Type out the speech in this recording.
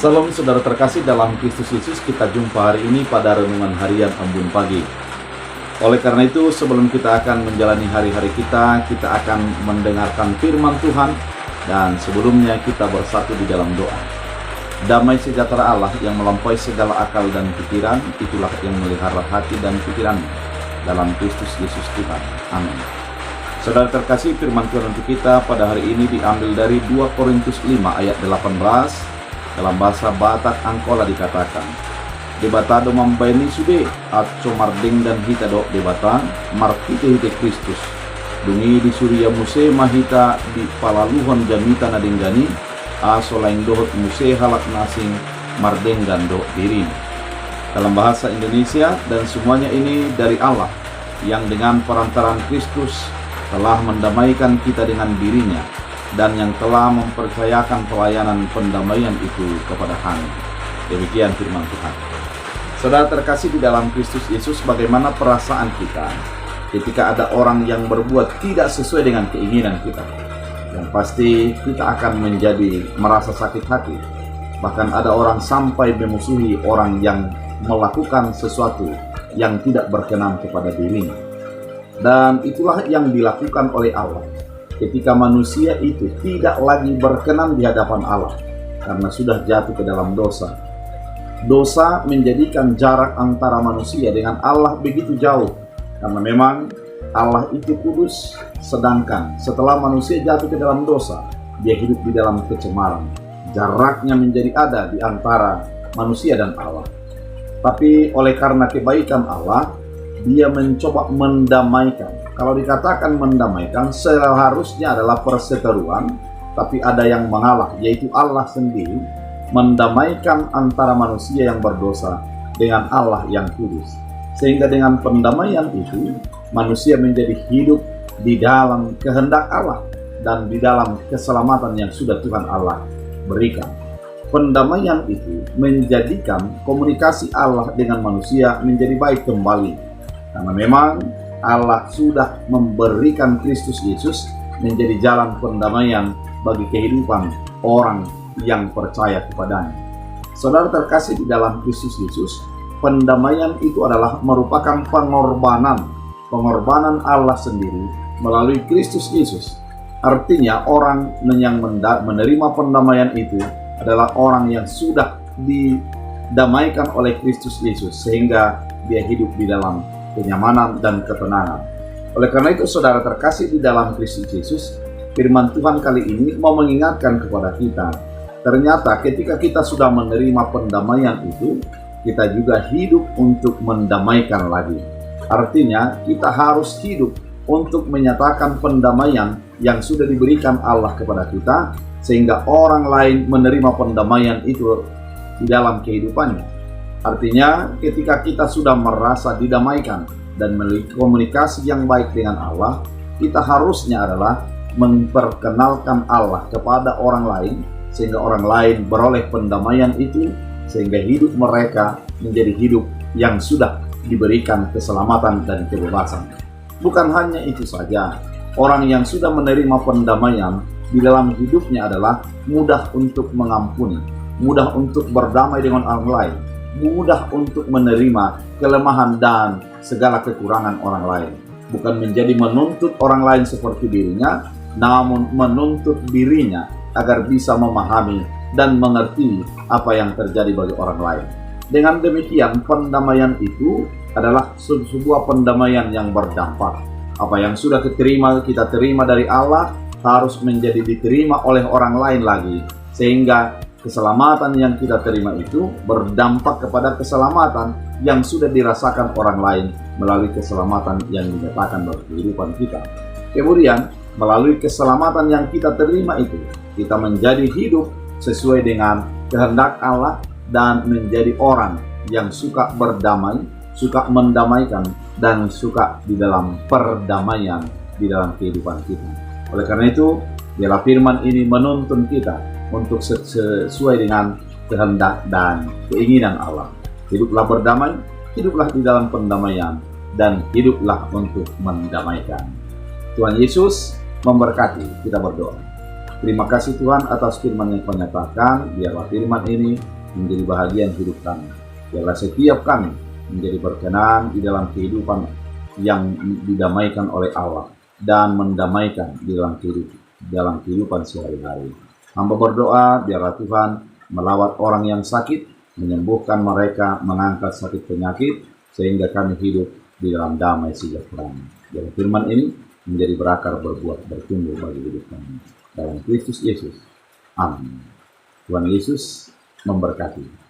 Salam saudara terkasih dalam Kristus Yesus, kita jumpa hari ini pada renungan harian Embun Pagi. Oleh karena itu, sebelum kita akan menjalani hari-hari kita akan mendengarkan firman Tuhan, dan sebelumnya kita bersatu di dalam doa. Damai sejahtera Allah yang melampaui segala akal dan pikiran, itulah yang melihara hati dan pikiranmu dalam Kristus Yesus Tuhan. Amin. Saudara terkasih, firman Tuhan untuk kita pada hari ini diambil dari 2 Korintus 5 ayat 18. Dalam bahasa Batak Angkola dikatakan, "Debatado mambaini sude, atso marding dan hitado debatang, martite hite Kristus. Dungi di surya muse mahita di palaluhon jamita nadinggani, aso laing dohot muse halak nasing mardeng gando diri." Dalam bahasa Indonesia, dan semuanya ini dari Allah, yang dengan perantaraan Kristus telah mendamaikan kita dengan dirinya, dan yang telah mempercayakan pelayanan pendamaian itu kepada kami. Demikian firman Tuhan. Saudara terkasih di dalam Kristus Yesus, bagaimana perasaan kita ketika ada orang yang berbuat tidak sesuai dengan keinginan kita? Yang pasti kita akan menjadi merasa sakit hati. Bahkan ada orang sampai memusuhi orang yang melakukan sesuatu yang tidak berkenan kepada dirinya. Dan itulah yang dilakukan oleh Allah ketika manusia itu tidak lagi berkenan di hadapan Allah karena sudah jatuh ke dalam dosa. Dosa menjadikan jarak antara manusia dengan Allah begitu jauh, karena memang Allah itu kudus, sedangkan setelah manusia jatuh ke dalam dosa, dia hidup di dalam kecemaran. Jaraknya menjadi ada di antara manusia dan Allah. Tapi oleh karena kebaikan Allah, dia mencoba mendamaikan. Kalau dikatakan mendamaikan, seharusnya adalah perseteruan, tapi ada yang mengalah, yaitu Allah sendiri mendamaikan antara manusia yang berdosa dengan Allah yang kudus. Sehingga dengan pendamaian itu, manusia menjadi hidup di dalam kehendak Allah dan di dalam keselamatan yang sudah Tuhan Allah berikan. Pendamaian itu menjadikan komunikasi Allah dengan manusia menjadi baik kembali, karena memang Allah sudah memberikan Kristus Yesus menjadi jalan pendamaian bagi kehidupan orang yang percaya kepadanya. Saudara terkasih di dalam Kristus Yesus, pendamaian itu adalah merupakan pengorbanan Allah sendiri melalui Kristus Yesus. Artinya orang yang menerima pendamaian itu adalah orang yang sudah didamaikan oleh Kristus Yesus, sehingga dia hidup di dalam kenyamanan dan ketenangan. Oleh karena itu, saudara terkasih di dalam Kristus Yesus, firman Tuhan kali ini mau mengingatkan kepada kita, ternyata ketika kita sudah menerima pendamaian itu, kita juga hidup untuk mendamaikan lagi. Artinya, kita harus hidup untuk menyatakan pendamaian yang sudah diberikan Allah kepada kita, sehingga orang lain menerima pendamaian itu di dalam kehidupannya. Artinya, ketika kita sudah merasa didamaikan dan memiliki komunikasi yang baik dengan Allah, kita harusnya adalah memperkenalkan Allah kepada orang lain, sehingga orang lain beroleh pendamaian itu, sehingga hidup mereka menjadi hidup yang sudah diberikan keselamatan dan kebebasan. Bukan hanya itu saja, orang yang sudah menerima pendamaian di dalam hidupnya adalah mudah untuk mengampuni, mudah untuk berdamai dengan orang lain, mudah untuk menerima kelemahan dan segala kekurangan orang lain. Bukan menjadi menuntut orang lain seperti dirinya, namun menuntut dirinya agar bisa memahami dan mengerti apa yang terjadi bagi orang lain. Dengan demikian, pendamaian itu adalah sebuah pendamaian yang berdampak. Apa yang sudah kita terima dari Allah harus menjadi diterima oleh orang lain lagi, sehingga keselamatan yang kita terima itu berdampak kepada keselamatan yang sudah dirasakan orang lain melalui keselamatan yang dinyatakan bagi kehidupan kita. Kemudian, melalui keselamatan yang kita terima itu, kita menjadi hidup sesuai dengan kehendak Allah dan menjadi orang yang suka berdamai, suka mendamaikan, dan suka di dalam perdamaian di dalam kehidupan kita. Oleh karena itu, biarlah firman ini menuntun kita untuk sesuai dengan kehendak dan keinginan Allah. Hiduplah berdamai, hiduplah di dalam pendamaian, dan hiduplah untuk mendamaikan. Tuhan Yesus memberkati. Kita berdoa. Terima kasih Tuhan atas firman yang Kau nyatakan. Biarlah firman ini menjadi bahagian hidup kami. Biarlah setiap kami menjadi berkenan di dalam kehidupan yang didamaikan oleh Allah dan mendamaikan di dalam kehidupan sehari-hari. Hamba berdoa biarlah Tuhan melawat orang yang sakit, menyembuhkan mereka, mengangkat sakit penyakit, sehingga kami hidup di dalam damai sejahtera. Biarlah firman ini menjadi berakar, berbuah, bertumbuh bagi hidup kami. Dalam Kristus Yesus. Amin. Tuhan Yesus memberkati.